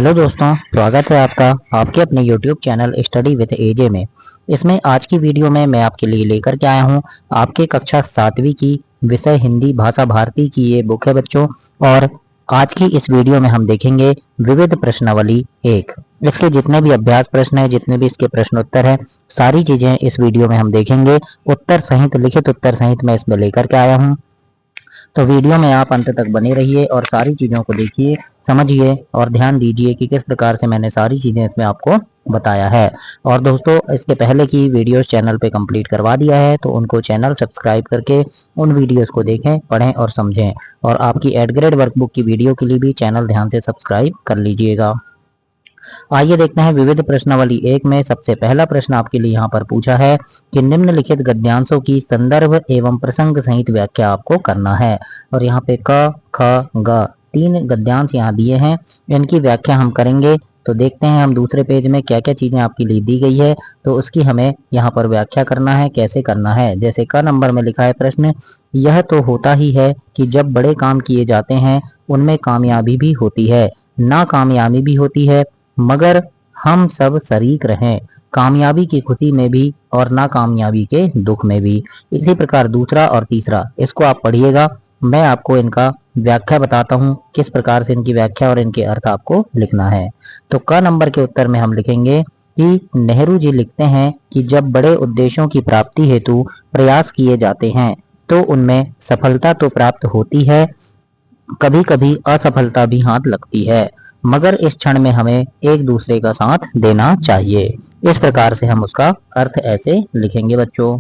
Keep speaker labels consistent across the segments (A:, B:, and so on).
A: Hello दोस्तों, स्वागत है आपका आपके अपने YouTube चैनल स्टडी विद एजे में। इसमें आज की वीडियो में मैं आपके लिए लेकर के आया हूं आपके कक्षा 7वीं की विषय हिंदी भाषा भारती की ये बुक है बच्चों। और आज की इस वीडियो में हम देखेंगे विविध प्रश्नावली 1। इसके जितने भी अभ्यास प्रश्न हैं, जितने भी इसके प्रश्नोत्तर हैं, सारी चीजें इस वीडियो में हम देखेंगे। उत्तर सहित, लिखित उत्तर सहित मैं इसमें लेकर के आया हूँ। तो वीडियो में आप अंत तक बने रहिए और सारी चीज़ों को देखिए, समझिए और ध्यान दीजिए कि किस प्रकार से मैंने सारी चीज़ें इसमें आपको बताया है। और दोस्तों, इसके पहले की वीडियोस चैनल पे कंप्लीट करवा दिया है, तो उनको चैनल सब्सक्राइब करके उन वीडियोस को देखें, पढ़ें और समझें। और आपकी एड ग्रेड वर्कबुक की वीडियो के लिए भी चैनल ध्यान से सब्सक्राइब कर लीजिएगा। आइए देखते हैं विविध प्रश्नावली 1 में सबसे पहला प्रश्न आपके लिए यहाँ पर पूछा है कि निम्नलिखित गद्यांशों की संदर्भ एवं प्रसंग सहित व्याख्या आपको करना है। और यहाँ पे क, ख, ग 3 गद्यांश यहाँ दिए हैं, इनकी व्याख्या हम करेंगे। तो देखते हैं हम दूसरे पेज में क्या क्या चीजें आपके लिए दी गई है, तो उसकी हमें यहाँ पर व्याख्या करना है, कैसे करना है। जैसे क नंबर में लिखा है प्रश्न, यह तो होता ही है कि जब बड़े काम किए जाते हैं उनमें कामयाबी भी होती है, नाकामयाबी भी होती है, मगर हम सब शरीक रहें कामयाबी की खुशी में भी और नाकामयाबी के दुख में भी। इसी प्रकार दूसरा और तीसरा, इसको आप पढ़िएगा, मैं आपको इनका व्याख्या बताता हूँ, किस प्रकार से इनकी व्याख्या और इनके अर्थ आपको लिखना है। तो क नंबर के उत्तर में हम लिखेंगे कि नेहरू जी लिखते हैं कि जब बड़े उद्देश्यों की प्राप्ति हेतु प्रयास किए जाते हैं तो उनमें सफलता तो प्राप्त होती है, कभी कभी असफलता भी हाथ लगती है, मगर इस क्षण में हमें एक दूसरे का साथ देना चाहिए। इस प्रकार से हम उसका अर्थ ऐसे लिखेंगे बच्चों।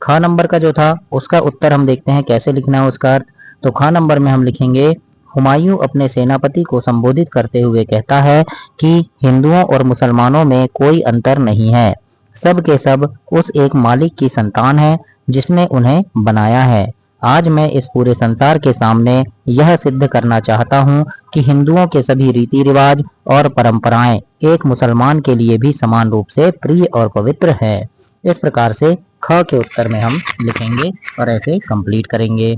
A: ख नंबर का जो था उसका उत्तर हम देखते हैं कैसे लिखना है उसका अर्थ। तो ख नंबर में हम लिखेंगे, हुमायूं अपने सेनापति को संबोधित करते हुए कहता है कि हिंदुओं और मुसलमानों में कोई अंतर नहीं है, सब के सब उस एक मालिक की संतान है जिसने उन्हें बनाया है। आज मैं इस पूरे संसार के सामने यह सिद्ध करना चाहता हूँ कि हिंदुओं के सभी रीति रिवाज और परंपराएं एक मुसलमान के लिए भी समान रूप से प्रिय और पवित्र है। इस प्रकार से ख के उत्तर में हम लिखेंगे और ऐसे कंप्लीट करेंगे।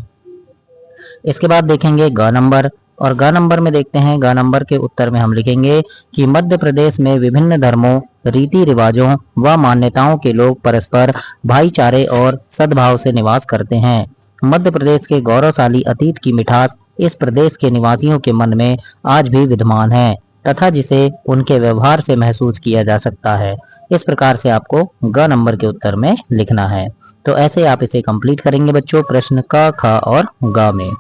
A: इसके बाद देखेंगे ग नंबर, और ग नंबर में देखते हैं, ग नंबर के उत्तर में हम लिखेंगे कि मध्य प्रदेश में विभिन्न धर्मों, रीति रिवाजों व मान्यताओं के लोग परस्पर भाईचारे और सद्भाव से निवास करते हैं। मध्य प्रदेश के गौरवशाली अतीत की मिठास इस प्रदेश के निवासियों के मन में आज भी विद्यमान है तथा जिसे उनके व्यवहार से महसूस किया जा सकता है। इस प्रकार से आपको ग नंबर के उत्तर में लिखना है। तो ऐसे आप इसे कंप्लीट करेंगे बच्चों, प्रश्न क, ख और ग में।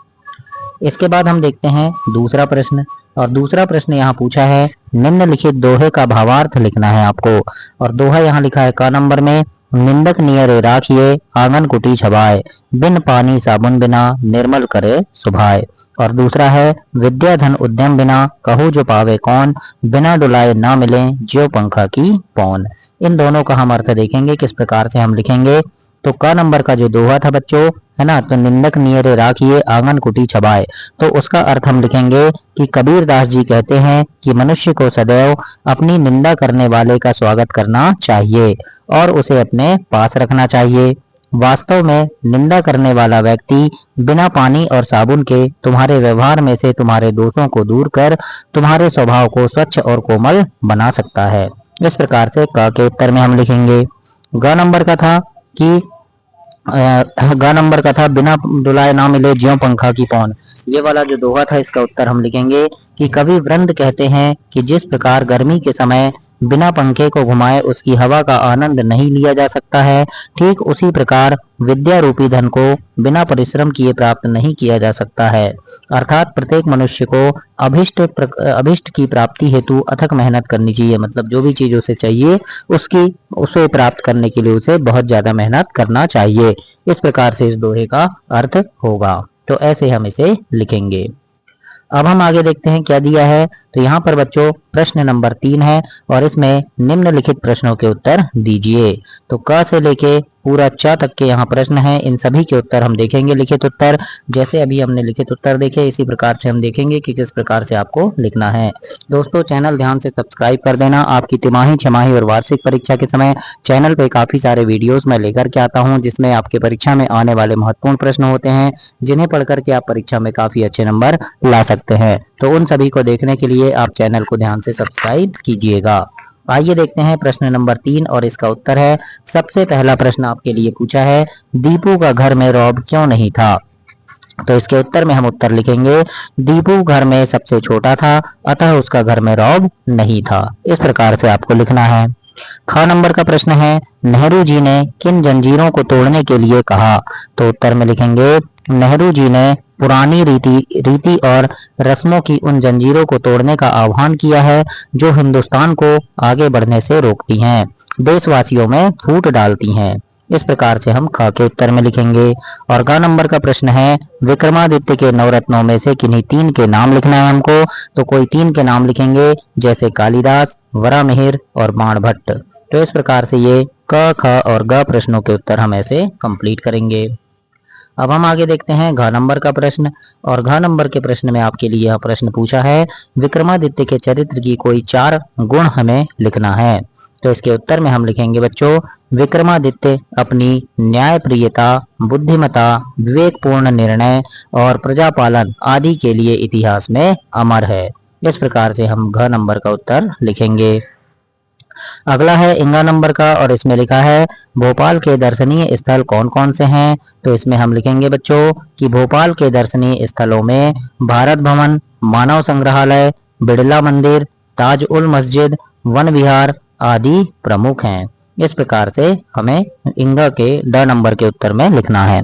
A: इसके बाद हम देखते हैं दूसरा प्रश्न, और दूसरा प्रश्न यहाँ पूछा है, निम्नलिखित दोहे का भावार्थ लिखना है आपको। और दोहा यहाँ लिखा है क नंबर में, निंदक नियरे राखिए आंगन कुटी छबाए, बिन पानी साबुन बिना निर्मल करे सुभाए। और दूसरा है, विद्या धन उद्यम बिना कहूँ जो पावे कौन, बिना डुलाए ना मिले ज्यो पंखा की पौन। इन दोनों का हम अर्थ देखेंगे किस प्रकार से हम लिखेंगे। तो क नंबर का जो दोहा था बच्चों, है ना, तो निंदक नियरे राखिए आंगन कुटी छबाए, तो उसका अर्थ हम लिखेंगे कि कबीर दास जी कहते हैं कि मनुष्य को सदैव अपनी निंदा करने वाले का स्वागत करना चाहिए और उसे अपने पास रखना चाहिए। वास्तव में निंदा करने वाला व्यक्ति बिना पानी और साबुन के तुम्हारे व्यवहार में से तुम्हारे दोषों को दूर कर तुम्हारे स्वभाव को स्वच्छ और कोमल बना सकता है। इस प्रकार से क के उत्तर में हम लिखेंगे। ग नंबर का था कि ग नंबर का था, बिना डुलाए ना मिले ज्यों पंखा की पौन। ये वाला जो दोहा था इसका उत्तर हम लिखेंगे कि कवि वृंद कहते हैं कि जिस प्रकार गर्मी के समय बिना पंखे को घुमाए उसकी हवा का आनंद नहीं लिया जा सकता है, ठीक उसी प्रकार विद्या रूपी धन को बिना परिश्रम किए प्राप्त नहीं किया जा सकता है। अर्थात प्रत्येक मनुष्य को अभिष्ट की प्राप्ति हेतु अथक मेहनत करनी चाहिए। मतलब जो भी चीज उसे चाहिए उसे प्राप्त करने के लिए उसे बहुत ज्यादा मेहनत करना चाहिए। इस प्रकार से इस दोहे का अर्थ होगा। तो ऐसे हम इसे लिखेंगे। अब हम आगे देखते हैं क्या दिया है। तो यहाँ पर बच्चों प्रश्न नंबर 3 है और इसमें निम्नलिखित प्रश्नों के उत्तर दीजिए। तो क से लेके पूरा च तक के यहाँ प्रश्न है, इन सभी के उत्तर हम देखेंगे लिखित उत्तर। जैसे अभी हमने लिखित उत्तर देखे इसी प्रकार से हम देखेंगे कि किस प्रकार से आपको लिखना है। दोस्तों, चैनल ध्यान से सब्सक्राइब कर देना। आपकी तिमाही, छमाही और वार्षिक परीक्षा के समय चैनल पे काफी सारे वीडियोस मैं लेकर के आता हूँ जिसमें आपके परीक्षा में आने वाले महत्वपूर्ण प्रश्न होते हैं, जिन्हें पढ़ करके आप परीक्षा में काफी अच्छे नंबर ला सकते हैं। तो उन सभी को देखने के लिए लिए आप चैनल को ध्यान से सब्सक्राइब कीजिएगा। आइए देखते हैं प्रश्न नंबर 3 और इसका उत्तर है। सबसे पहला प्रश्न आपके लिए पूछा है, दीपू का घर में रॉब क्यों नहीं था? तो इसके उत्तर में हम उत्तर लिखेंगे, दीपू घर में सबसे छोटा था, अतः उसका घर में रॉब नहीं था। इस प्रकार से आपको लिखना है। ख नंबर का प्रश्न है, नेहरू जी ने किन जंजीरों को तोड़ने के लिए कहा? तो उत्तर में लिखेंगे, नेहरू जी ने पुरानी रीति और रस्मों की उन जंजीरों को तोड़ने का आह्वान किया है जो हिंदुस्तान को आगे बढ़ने से रोकती हैं, देशवासियों में फूट डालती हैं। इस प्रकार से हम ख के उत्तर में लिखेंगे। और ग नंबर का प्रश्न है, विक्रमादित्य के नवरत्नों में से किन्हीं 3 के नाम लिखना है हमको। तो कोई 3 के नाम लिखेंगे, जैसे कालिदास, वरामिहिर और बाणभट्ट। तो इस प्रकार से ये क, ख और ग प्रश्नों के उत्तर हम ऐसे कंप्लीट करेंगे। अब हम आगे देखते हैं घ नंबर का प्रश्न। और घ नंबर के प्रश्न में आपके लिए यह प्रश्न पूछा है, विक्रमादित्य के चरित्र की कोई 4 गुण हमें लिखना है। तो इसके उत्तर में हम लिखेंगे बच्चों, विक्रमादित्य अपनी न्यायप्रियता, बुद्धिमता, विवेकपूर्ण निर्णय और प्रजापालन आदि के लिए इतिहास में अमर है। इस प्रकार से हम घ नंबर का उत्तर लिखेंगे। अगला है इंगा नंबर का और इसमें लिखा है, भोपाल के दर्शनीय स्थल कौन कौन से हैं? तो इसमें हम लिखेंगे बच्चों कि भोपाल के दर्शनीय स्थलों में भारत भवन, मानव संग्रहालय, बिड़ला मंदिर, ताज उल मस्जिद, वन विहार आदि प्रमुख हैं। इस प्रकार से हमें इंगा के ड नंबर के उत्तर में लिखना है।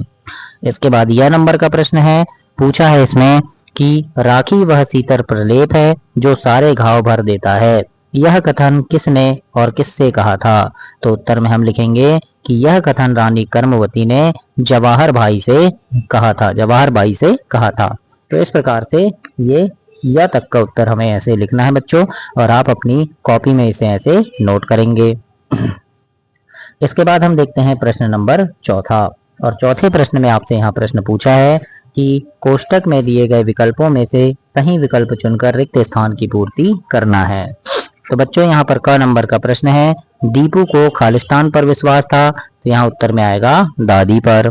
A: इसके बाद यह नंबर का प्रश्न है, पूछा है इसमें कि राखी वह शीतल प्रलेप है जो सारे घाव भर देता है। यह कथन किसने और किससे कहा था? तो उत्तर में हम लिखेंगे कि यह कथन रानी कर्मवती ने जवाहर बाई से कहा था। तो इस प्रकार से ये यह तक का उत्तर हमें ऐसे लिखना है बच्चों, और आप अपनी कॉपी में इसे ऐसे नोट करेंगे। इसके बाद हम देखते हैं प्रश्न नंबर 4। और चौथे प्रश्न में आपसे यहाँ प्रश्न पूछा है कि कोष्टक में दिए गए विकल्पों में से सही विकल्प चुनकर रिक्त स्थान की पूर्ति करना है। तो बच्चों यहाँ पर क नंबर का प्रश्न है, दीपू को खालिस्तान पर विश्वास था। तो यहाँ उत्तर में आएगा दादी पर।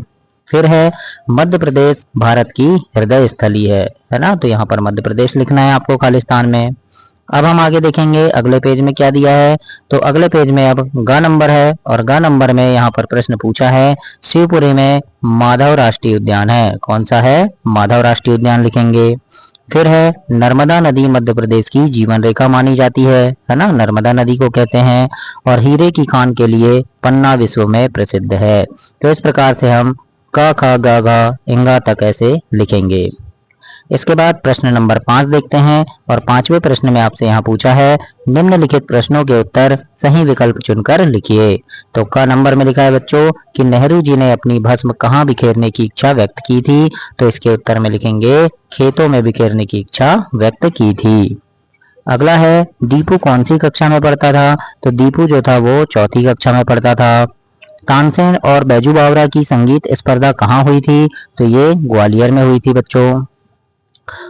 A: फिर है, मध्य प्रदेश भारत की हृदय स्थली है ना। तो यहाँ पर मध्य प्रदेश लिखना है आपको खालिस्तान में। अब हम आगे देखेंगे अगले पेज में क्या दिया है। तो अगले पेज में अब ग नंबर है और ग नंबर में यहाँ पर प्रश्न पूछा है, शिवपुरी में माधव राष्ट्रीय उद्यान है। कौन सा है? माधव राष्ट्रीय उद्यान लिखेंगे। फिर है, नर्मदा नदी मध्य प्रदेश की जीवन रेखा मानी जाती है ना, नर्मदा नदी को कहते हैं। और हीरे की खान के लिए पन्ना विश्व में प्रसिद्ध है। तो इस प्रकार से हम क ख ग घ इंगा तक ऐसे लिखेंगे। इसके बाद प्रश्न नंबर 5 देखते हैं। और 5वें प्रश्न में आपसे यहाँ पूछा है, निम्नलिखित प्रश्नों के उत्तर सही विकल्प चुनकर लिखिए। तो क नंबर में लिखा है बच्चों कि नेहरू जी ने अपनी भस्म कहाँ बिखेरने की इच्छा व्यक्त की थी। तो इसके उत्तर में लिखेंगे, खेतों में बिखेरने की इच्छा व्यक्त की थी। अगला है, दीपू कौन सी कक्षा में पढ़ता था? तो दीपू जो था वो 4ठी कक्षा में पढ़ता था। तानसेन और बैजू बावरा की संगीत स्पर्धा कहाँ हुई थी? तो ये ग्वालियर में हुई थी बच्चों।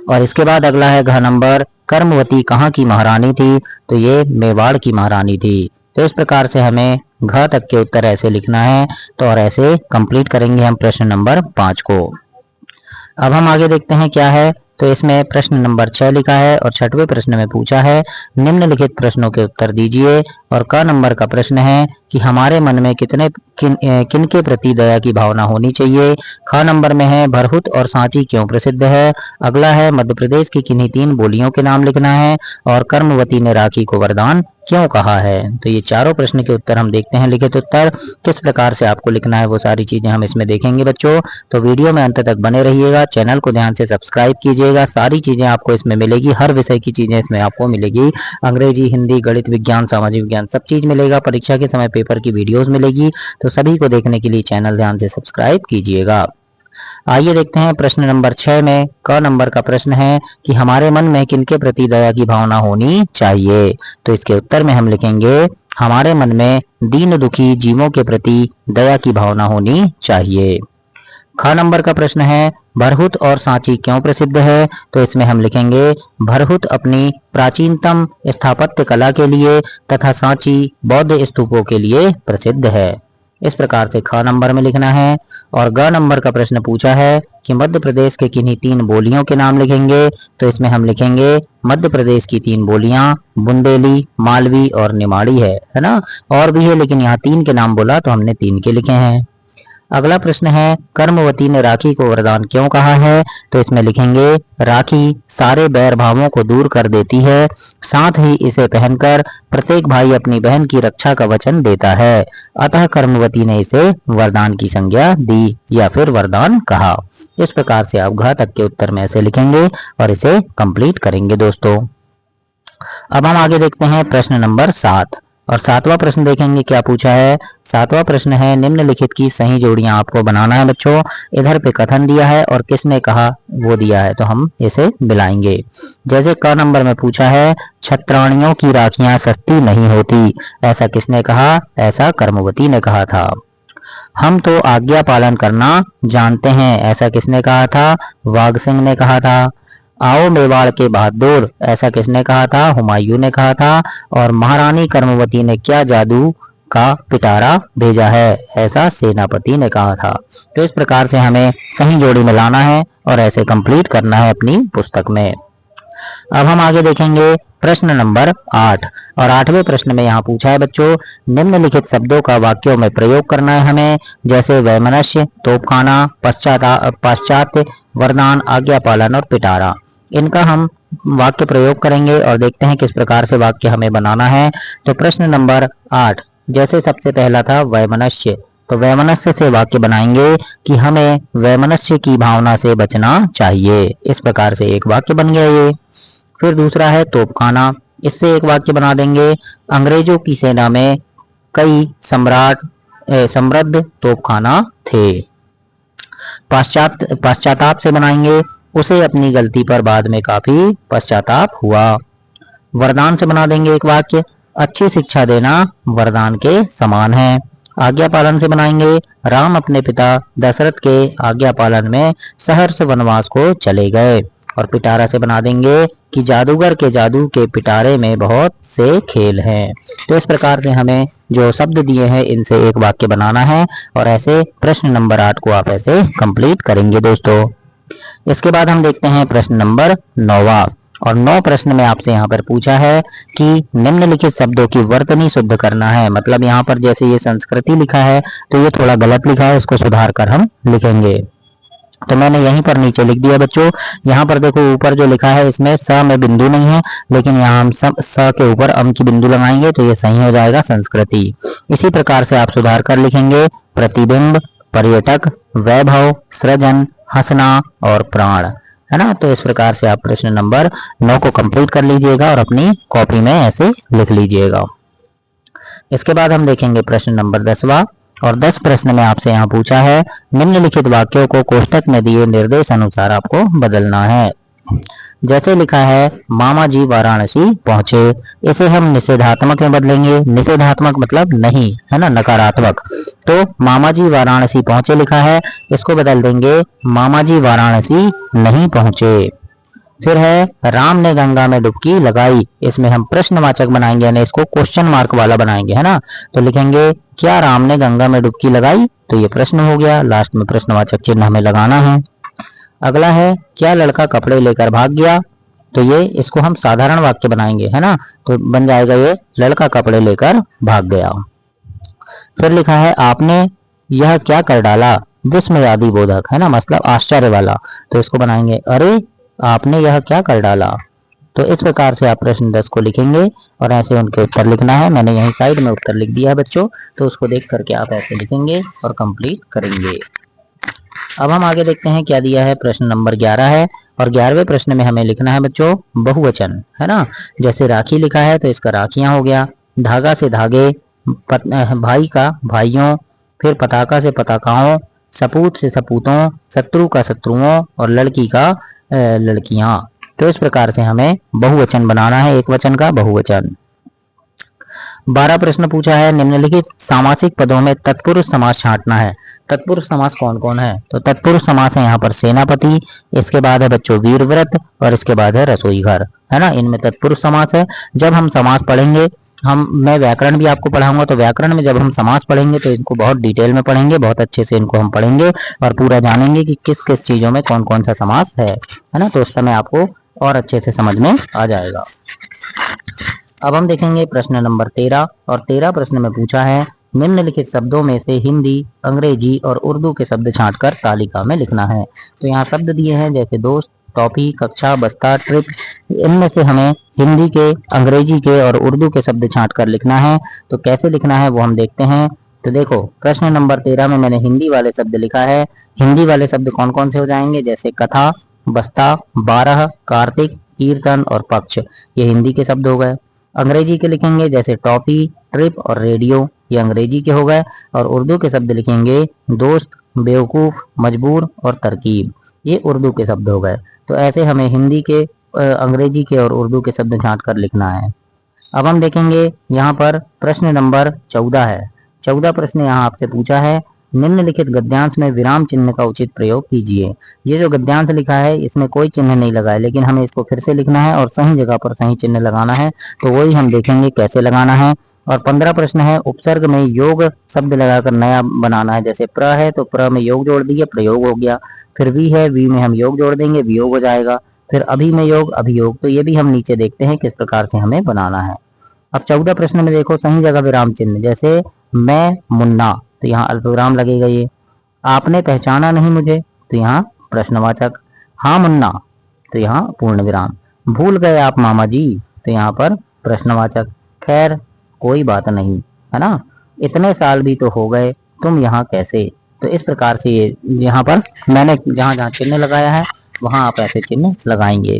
A: और इसके बाद अगला है घ नंबर, कर्मवती कहाँ की महारानी थी? तो ये मेवाड़ की महारानी थी। तो इस प्रकार से हमें घ तक के उत्तर ऐसे लिखना है। तो और ऐसे कंप्लीट करेंगे हम प्रश्न नंबर 5 को। अब हम आगे देखते हैं क्या है। तो इसमें प्रश्न नंबर 6 लिखा है और 6वें प्रश्न में पूछा है, निम्नलिखित प्रश्नों के उत्तर दीजिए। और क नंबर का प्रश्न है कि हमारे मन में किन के प्रति दया की भावना होनी चाहिए। ख नंबर में है, भरहुत और सांची क्यों प्रसिद्ध है। अगला है, मध्य प्रदेश की किन्हीं 3 बोलियों के नाम लिखना है। और कर्मवती ने राखी को वरदान क्यों कहा है। तो ये चारों प्रश्न के उत्तर हम देखते हैं। लिखित उत्तर किस प्रकार से आपको लिखना है वो सारी चीजें हम इसमें देखेंगे बच्चों। तो वीडियो में अंत तक बने रहिएगा, चैनल को ध्यान से सब्सक्राइब कीजिएगा। सारी चीजें आपको इसमें मिलेगी, हर विषय की चीजें इसमें आपको मिलेगी। अंग्रेजी, हिंदी, गणित, विज्ञान, सामाजिक विज्ञान सब चीज मिलेगा। परीक्षा के समय पेपर की वीडियोस मिलेगी। तो सभी को देखने के लिए चैनल ध्यान से सब्सक्राइब कीजिएगा। आइए देखते हैं प्रश्न नंबर 6 में क नंबर का प्रश्न है कि हमारे मन में किनके प्रति दया की भावना होनी चाहिए। तो इसके उत्तर में हम लिखेंगे, हमारे मन में दीन दुखी जीवों के प्रति दया की भावना होनी चाहिए। ख नंबर का प्रश्न है, भरहुत और सांची क्यों प्रसिद्ध है। तो इसमें हम लिखेंगे, भरहुत अपनी प्राचीनतम स्थापत्य कला के लिए तथा सांची बौद्ध स्तूपों के लिए प्रसिद्ध है। इस प्रकार से ख नंबर में लिखना है। और ग नंबर का प्रश्न पूछा है कि मध्य प्रदेश के किन्हीं 3 बोलियों के नाम लिखेंगे। तो इसमें हम लिखेंगे मध्य प्रदेश की 3 बोलियां बुंदेली, मालवी और निमाड़ी है ना। और भी है लेकिन यहाँ 3 के नाम बोला तो हमने 3 के लिखे हैं। अगला प्रश्न है कर्मवती ने राखी को वरदान क्यों कहा है। तो इसमें लिखेंगे राखी सारे बैर भावों को दूर कर देती है, साथ ही इसे पहनकर प्रत्येक भाई अपनी बहन की रक्षा का वचन देता है, अतः कर्मवती ने इसे वरदान की संज्ञा दी या फिर वरदान कहा। इस प्रकार से आप घ तक के उत्तर में ऐसे लिखेंगे और इसे कंप्लीट करेंगे दोस्तों। अब हम आगे देखते हैं प्रश्न नंबर 7 और 7वां प्रश्न देखेंगे क्या पूछा है। 7वां प्रश्न है निम्नलिखित की सही जोड़ियां आपको बनाना है बच्चों। इधर पे कथन दिया है और किसने कहा वो दिया है, तो हम इसे मिलाएंगे। जैसे क नंबर में पूछा है छत्राणियों की राखियां सस्ती नहीं होती, ऐसा किसने कहा, ऐसा कर्मवती ने कहा था। हम तो आज्ञा पालन करना जानते हैं, ऐसा किसने कहा था, वाघ सिंह ने कहा था। आओ मेवाड़ के बहादुर, ऐसा किसने कहा था, हुमायूं ने कहा था। और महारानी कर्मवती ने क्या जादू का पिटारा भेजा है, ऐसा सेनापति ने कहा था। तो इस प्रकार से हमें सही जोड़ी मिलाना है और ऐसे कंप्लीट करना है अपनी पुस्तक में। अब हम आगे देखेंगे प्रश्न नंबर 8 और 8वें प्रश्न में यहाँ पूछा है बच्चों निम्नलिखित शब्दों का वाक्यों में प्रयोग करना है हमें। जैसे वैमनस्य, तोपखाना, पाश्चात्य, वरदान, आज्ञा पालन और पिटारा। इनका हम वाक्य प्रयोग करेंगे और देखते हैं किस प्रकार से वाक्य हमें बनाना है। तो प्रश्न नंबर 8 जैसे सबसे पहला था वैमनस्य, तो वैमनस्य से वाक्य बनाएंगे कि हमें वैमनस्य की भावना से बचना चाहिए। इस प्रकार से एक वाक्य बन गया ये। फिर दूसरा है तोपखाना, इससे एक वाक्य बना देंगे अंग्रेजों की सेना में कई समृद्ध तोपखाना थे। पश्चाताप से बनाएंगे उसे अपनी गलती पर बाद में काफी पश्चाताप हुआ। वरदान से बना देंगे एक वाक्य अच्छी शिक्षा देना वरदान के समान है। आज्ञा पालन से बनाएंगे राम अपने पिता दशरथ के आज्ञा पालन में सहर्ष वनवास को चले गए। और पिटारा से बना देंगे कि जादूगर के जादू के पिटारे में बहुत से खेल हैं। तो इस प्रकार से हमें जो शब्द दिए हैं इनसे एक वाक्य बनाना है और ऐसे प्रश्न नंबर 8 को आप ऐसे कंप्लीट करेंगे दोस्तों। इसके बाद हम देखते हैं प्रश्न नंबर 9वां और 9 प्रश्न में आपसे यहाँ पर पूछा है कि निम्नलिखित शब्दों की वर्तनी शुद्ध करना है। मतलब यहाँ पर जैसे ये संस्कृति लिखा है तो ये थोड़ा गलत लिखा है, इसको सुधार कर हम लिखेंगे। तो मैंने यहीं पर नीचे लिख दिया बच्चों। यहाँ पर देखो ऊपर जो लिखा है इसमें स में बिंदु नहीं है, लेकिन यहाँ हम स के ऊपर अम की बिंदु लगाएंगे तो ये सही हो जाएगा संस्कृति। इसी प्रकार से आप सुधार कर लिखेंगे प्रतिबिंब, पर्यटक, वैभव, सृजन, हंसना और प्राण, है ना। तो इस प्रकार से आप प्रश्न नंबर 9 को कंप्लीट कर लीजिएगा और अपनी कॉपी में ऐसे लिख लीजिएगा। इसके बाद हम देखेंगे प्रश्न नंबर 10वां और 10 प्रश्न में आपसे यहाँ पूछा है निम्नलिखित वाक्यों को कोष्टक में दिए निर्देश अनुसार आपको बदलना है। जैसे लिखा है मामा जी वाराणसी पहुंचे, इसे हम निषेधात्मक में बदलेंगे। निषेधात्मक मतलब नहीं, है ना, नकारात्मक। तो मामा जी वाराणसी पहुंचे लिखा है, इसको बदल देंगे मामा जी वाराणसी नहीं पहुंचे। फिर है राम ने गंगा में डुबकी लगाई, इसमें हम प्रश्नवाचक बनाएंगे यानी इसको क्वेश्चन मार्क वाला बनाएंगे, है ना। तो लिखेंगे क्या राम ने गंगा में डुबकी लगाई, तो ये प्रश्न हो गया, लास्ट में प्रश्नवाचक चिन्ह हमें लगाना है। अगला है क्या लड़का कपड़े लेकर भाग गया, तो ये इसको हम साधारण वाक्य बनाएंगे, है ना। तो बन जाएगा ये लड़का कपड़े लेकर भाग गया। फिर लिखा है आपने यह क्या कर डाला, विस्मयादि बोधक, है ना, मतलब आश्चर्य वाला। तो इसको बनाएंगे अरे आपने यह क्या कर डाला। तो इस प्रकार से आप प्रश्न 10 को लिखेंगे और ऐसे उनके उत्तर लिखना है। मैंने यहीं साइड में उत्तर लिख दिया है बच्चों, तो उसको देख करके आप ऐसे लिखेंगे और कंप्लीट करेंगे। अब हम आगे देखते हैं क्या दिया है। प्रश्न नंबर 11 है और 11वें प्रश्न में हमें लिखना है बच्चों बहुवचन, है ना। जैसे राखी लिखा है तो इसका राखियां हो गया, धागा से धागे, भाई का भाइयों, फिर पताका से पताकाओं, सपूत से सपूतों, शत्रु का शत्रुओं और लड़की का लड़कियां। तो इस प्रकार से हमें बहुवचन बनाना है, एक वचन का बहुवचन। 12 प्रश्न पूछा है निम्नलिखित सामासिक पदों में तत्पुरुष समास छांटना है। तत्पुरुष समास कौन कौन है, तो तत्पुरुष समास है यहाँ पर सेनापति, इसके बाद है बच्चों वीरव्रत और इसके बाद है रसोई घर, है ना। इनमें तत्पुरुष समास है। जब हम समास पढ़ेंगे मैं व्याकरण भी आपको पढ़ाऊंगा। तो व्याकरण में जब हम समास पढ़ेंगे तो इनको बहुत डिटेल में पढ़ेंगे, बहुत अच्छे से इनको हम पढ़ेंगे और पूरा जानेंगे कि किस किस चीजों में कौन कौन सा समास है ना। तो उस समय आपको और अच्छे से समझ में आ जाएगा। अब हम देखेंगे प्रश्न नंबर 13 और 13 प्रश्न में पूछा है निम्नलिखित शब्दों में से हिंदी, अंग्रेजी और उर्दू के शब्द छांटकर तालिका में लिखना है। तो यहाँ शब्द दिए हैं जैसे दोस्त, टॉफी, कक्षा, बस्ता, ट्रिप। इनमें से हमें हिंदी के, अंग्रेजी के और उर्दू के शब्द छांटकर लिखना है। तो कैसे लिखना है वो हम देखते हैं। तो देखो प्रश्न नंबर 13 में मैंने हिंदी वाले शब्द लिखा है। हिंदी वाले शब्द कौन कौन से हो जाएंगे, जैसे कथा, बस्ता, 12, कार्तिक, कीर्तन और पक्ष, ये हिंदी के शब्द हो गए। अंग्रेजी के लिखेंगे जैसे टॉफी, ट्रिप और रेडियो, ये अंग्रेजी के हो गए। और उर्दू के शब्द लिखेंगे दोस्त, बेवकूफ, मजबूर और तरकीब, ये उर्दू के शब्द हो गए। तो ऐसे हमें हिंदी के, अंग्रेजी के और उर्दू के शब्द छांट कर लिखना है। अब हम देखेंगे यहाँ पर प्रश्न नंबर 14 है। 14 प्रश्न यहाँ आपसे पूछा है निम्नलिखित गद्यांश में विराम चिन्ह का उचित प्रयोग कीजिए। ये जो गद्यांश लिखा है इसमें कोई चिन्ह नहीं लगा है, लेकिन हमें इसको फिर से लिखना है और सही जगह पर सही चिन्ह लगाना है। तो वही हम देखेंगे कैसे लगाना है। और 15 प्रश्न है उपसर्ग में योग शब्द लगाकर नया बनाना है। जैसे प्र है तो प्र में योग जोड़ दिए, प्रयोग हो गया। फिर वी है, वी में हम योग जोड़ देंगे, वियोग हो जाएगा। फिर अभी में योग, अभियोग। तो ये भी हम नीचे देखते हैं किस प्रकार से हमें बनाना है। अब 14 प्रश्न में देखो सही जगह विराम चिन्ह, जैसे मैं मुन्ना, तो यहाँ अल्पविराम लगेगा। ये आपने पहचाना नहीं मुझे, तो यहाँ प्रश्नवाचक। हाँ मुन्ना, तो यहाँ पूर्ण विराम। भूल गए आप मामा जी, तो यहाँ पर प्रश्नवाचक। खैर कोई बात नहीं, है ना। इतने साल भी तो हो गए, तुम यहाँ कैसे। तो इस प्रकार से ये यहाँ पर मैंने जहाँ जहाँ चिन्ह लगाया है वहां आप ऐसे चिन्ह लगाएंगे।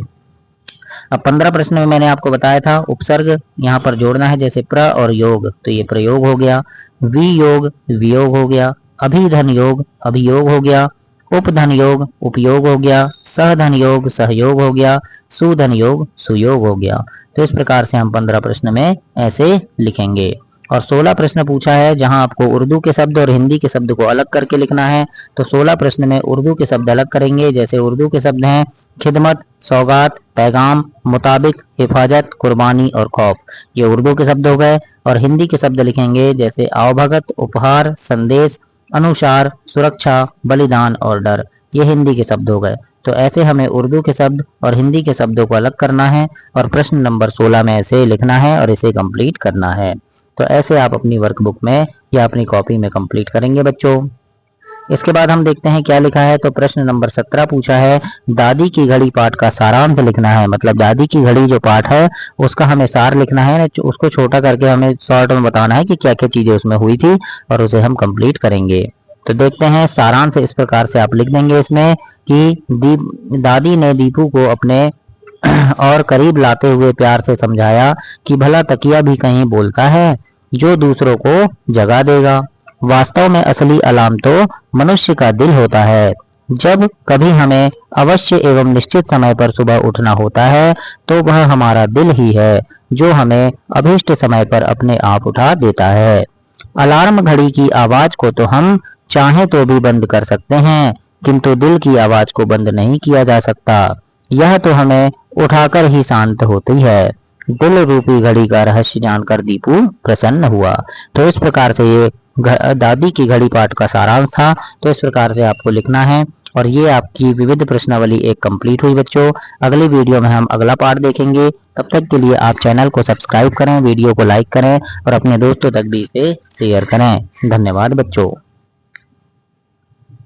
A: अब 15 प्रश्न में मैंने आपको बताया था उपसर्ग यहाँ पर जोड़ना है, जैसे प्र और योग, तो ये प्रयोग हो गया। वियोग, वियोग हो गया। अभिधन योग, अभियोग हो गया। उपधन योग, उपयोग हो गया। सहधन योग, सहयोग हो गया। सुधन योग, सुयोग हो गया। तो इस प्रकार से हम 15 प्रश्न में ऐसे लिखेंगे। और 16 प्रश्न पूछा है जहां आपको उर्दू के शब्द और हिंदी के शब्द को अलग करके लिखना है। तो 16 प्रश्न में उर्दू के शब्द अलग करेंगे। जैसे उर्दू के शब्द हैं खिदमत, सौगात, पैगाम, मुताबिक, हिफाजत, कुर्बानी और खौफ, ये उर्दू के शब्द हो गए। और हिंदी के शब्द लिखेंगे जैसे आवभगत, उपहार, संदेश, अनुसार, सुरक्षा, बलिदान और डर, ये हिंदी के शब्द हो गए। तो ऐसे हमें उर्दू के शब्द और हिंदी के शब्दों को अलग करना है और प्रश्न नंबर 16 में ऐसे लिखना है और इसे कंप्लीट करना है। तो ऐसे आप अपनी वर्कबुक में या अपनी कॉपी में कंप्लीट करेंगे बच्चों। इसके बाद हम देखते हैं क्या लिखा है। तो प्रश्न नंबर 17 पूछा है दादी की घड़ी पाठ का सारांश लिखना है। मतलब दादी की घड़ी जो पाठ है उसका हमें सार लिखना है, उसको छोटा करके हमें शॉर्ट में बताना है कि क्या क्या चीजें उसमें हुई थी और उसे हम कंप्लीट करेंगे। तो देखते हैं सारांश इस प्रकार से आप लिख देंगे इसमें कि दादी ने दीपू को अपने और करीब लाते हुए प्यार से समझाया कि भला तकिया भी कहीं बोलता है जो दूसरों को जगा देगा। वास्तव में असली अलार्म तो मनुष्य का दिल होता है। जब कभी हमें अवश्य एवं निश्चित समय पर सुबह उठना होता है तो वह हमारा दिल ही है जो हमें अभीष्ट समय पर अपने आप उठा देता है। अलार्म घड़ी की आवाज को तो हम चाहे तो भी बंद कर सकते हैं, किंतु दिल की आवाज को बंद नहीं किया जा सकता। यह तो हमें उठाकर ही शांत होती है। दिल रूपी घड़ी का रहस्य जानकर दीपू प्रसन्न हुआ। तो इस प्रकार से ये दादी की घड़ी पाठ का सारांश था। तो इस प्रकार से आपको लिखना है और ये आपकी विविध प्रश्नावली एक कंप्लीट हुई बच्चों। अगली वीडियो में हम अगला पार्ट देखेंगे। तब तक के लिए आप चैनल को सब्सक्राइब करें, वीडियो को लाइक करें और अपने दोस्तों तक भी इसे शेयर करें। धन्यवाद बच्चों।